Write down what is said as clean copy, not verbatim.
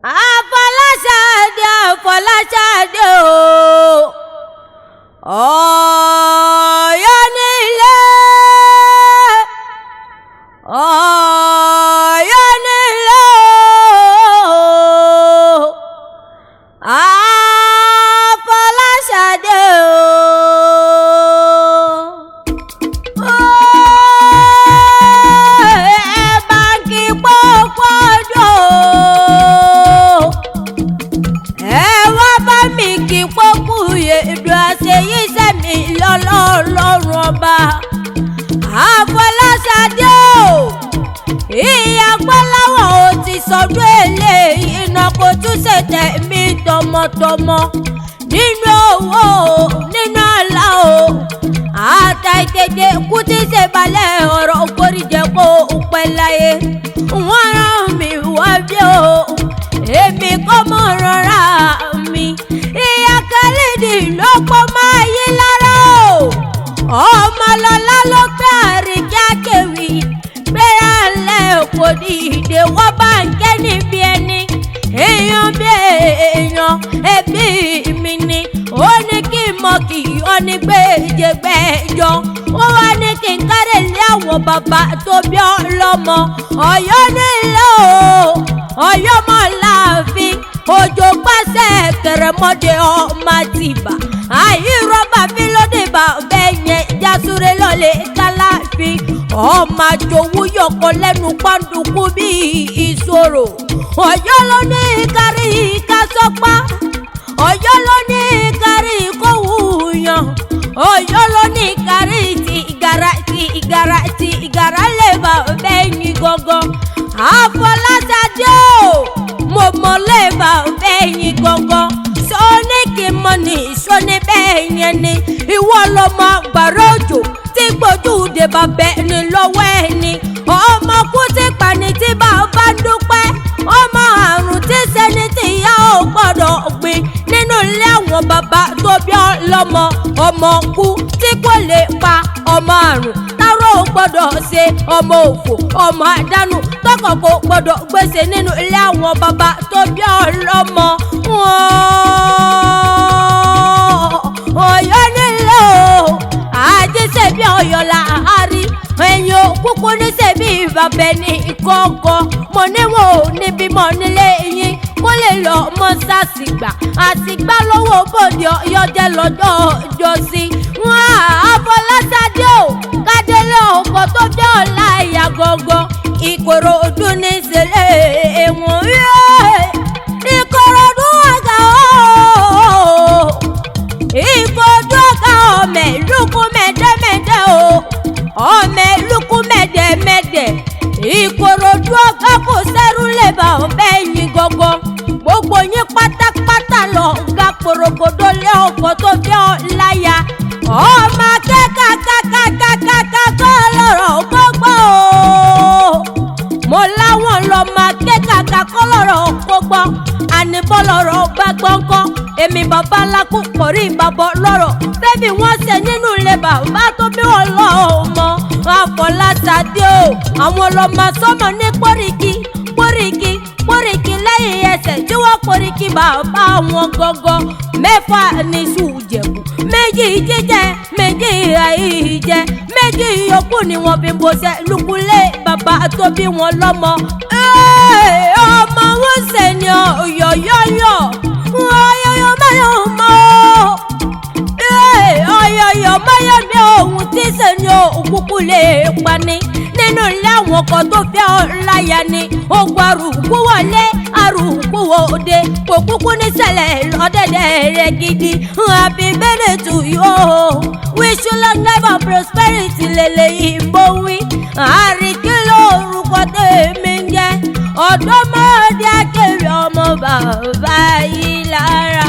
Afọláṣadé Afọláṣadé Ọ̀yọ́ nílé Ọ̀yọ́ nílé Afọláṣadé báńkì pọ́pọ́dọ̀ wá bá mi kí pọ́kú èdè àṣeyí sẹ́mi lọ́lọ́run ọba Afọláṣadé ìyá gbọ́láwọ̀ ò ti sọdún eléyìí iná kò tún ṣètẹ̀ mí tọmọtọmọ nínú owó nínú ọlá o àtà ìkéde kú tí ṣe balẹ̀ ọ̀rọ̀ kórìjẹ́ kó pẹ́ láyé wọ́n rán mi wá bí o èmi kọ́ mọ̀ rọra mi ìyá Khalidi ló pọ̀ máa yí lára o ọmọlọ́lá ló pẹ́ àríkà kéwì gbéra lẹ́ kò ní ìdè wọ́n bá ń ké níbi ẹni èèyàn bí èèyàn ẹbí mi ni ó ní kí n mọ kí ó ní gbèjègbèjọ ó wá ní kí n kárẹ̀ lé àwọn bàbá tó bí ọlọ́mọ Ọ̀yọ́ nílé o Ọ̀yọ́ mọ́ láàfin òjò pàṣẹ kẹrẹmọdé ọmọ àtìbà àìrọ́bà fi lóde bá bẹ́ẹ̀ yẹn jásúré lọ́lẹ̀ kálàfin ọmọ àjòwú yọkọ lẹ́nu pàǹdùkú bíi ìṣòro Ọ̀yọ́ ló ní kárí kásọ́pá Ọ̀yọ́ ló ní kárí kówúyàn Ọ̀yọ́ ló ní kárí ti ìgàrà lè bá bẹ́ẹ̀ yín gangan Afọláṣadé mo mọ̀ lè bá bẹ́ẹ̀ yín gangan sọ́ni kì í mọ̀ ní sọ́ni bẹ́ẹ̀ yẹn ni ìwọ lọ́mọ àgbàrá òjò tí gbójú dé bá bẹ́ẹ̀ ni lọ́wọ́ ẹni ọmọ kú tí pani tí bàbá dúpẹ́ ọmọ àrùn tí sẹ́ni tí ìyá ò gbọ́dọ̀ gbìn nínú ilé àwọn bàbá tó bí ọlọ́mọ ọmọ kú tí kò lè pa ọmọ àrùn táró ò gbọ́dọ̀ ṣe ọmọ òfò ọmọ àdánù tọkọ kò gbọ́dọ̀ gbèsè nínú ilé àwọn bàbá tó bí ọlọ́mọ Ọ̀yọ́ nílé o àjíṣe bí Ọ̀yọ́ là á rí ẹ̀yin òkúkú níṣẹ́ bí bàbá ní ìkọ̀ọ̀kọ̀ mo níwò níbi mọ̀ nílé yín kó lè lọ mọ́ sàṣìgbà àṣìgbà lọ́wọ́ bòde Ọ̀yọ́ jẹ́ lọ́jọ́ ìjọsí wọn Afọláṣadé o kádélé ọkọ̀ tó jẹ́ ọ̀la ìyá gangan Ìkòròdú ní ìṣẹ̀lẹ̀ ẹ̀wọ̀n Ìkòròdú ọ̀gá Ìkòròdú ọ̀gá ọmọ ìlúkú mẹ́dẹ́mẹ́dẹ́ o ọmọ ìlúkú mẹ́dẹ́mẹ́dẹ́ Ìkòròdú ọ̀gá kò sẹ́rù lè bá ọbẹ̀ yín gangan gbogbo yín pátápátá lọ ga porogodo lé ọkọ̀ tó fi ọ́ láyà ọmọ akẹ́kàkàkàkàkàkà lọ́rọ̀ gbogbo mo láwọn lọ́mọ akẹ́kàkà kọ́ lọ́rọ̀ gbogbo àníbọ̀ lọ́rọ̀ bá gbọ́ngàn èmi bàbá lakú pọ̀rí bàbọ̀ lọ́rọ̀ bẹ́bí wọ́n ṣe nínú ilé bàbá tó bí wọ́n lọ ọmọ Afọláṣadé o àwọn lọ́mọ sọ́mọ ní pọ́ríkì lẹ́yìn ẹsẹ̀ tí wọ́n pọ́ríkì bàbá wọn gangan mẹ́fà ní sùjẹ̀bù méjì jíjẹ méjì àìjẹ méjì yòókù ni wọ́n fi ń bọ́sẹ̀ lukulé bàbá tó bí wọn lọ́mọ ọmọ wọn ṣe ni ọ̀yọ̀yọ̀yọ̀ ọ̀yọ̀yọ̀ mẹ́yọ̀ mọ́ ọ̀yọ̀yọ̀ mẹ́yọ̀ ní ohun tí ṣe ni òkúkú lè pani nínú ilé àwọn kan tó fẹ́ ọ̀láyà ni ogun arúgbó wọlé arúgbó wọdé kò kúkú ní ṣẹlẹ̀ lọ́dẹ̀dẹ̀ rẹ̀ gidi happy birthday to you wish you long life and prosperity lélẹ́yìn bó wí àríkí lórúkọ tèmi ń jẹ́ ọ̀dọ́mọdé akérè ọmọ bàbá yìí lára.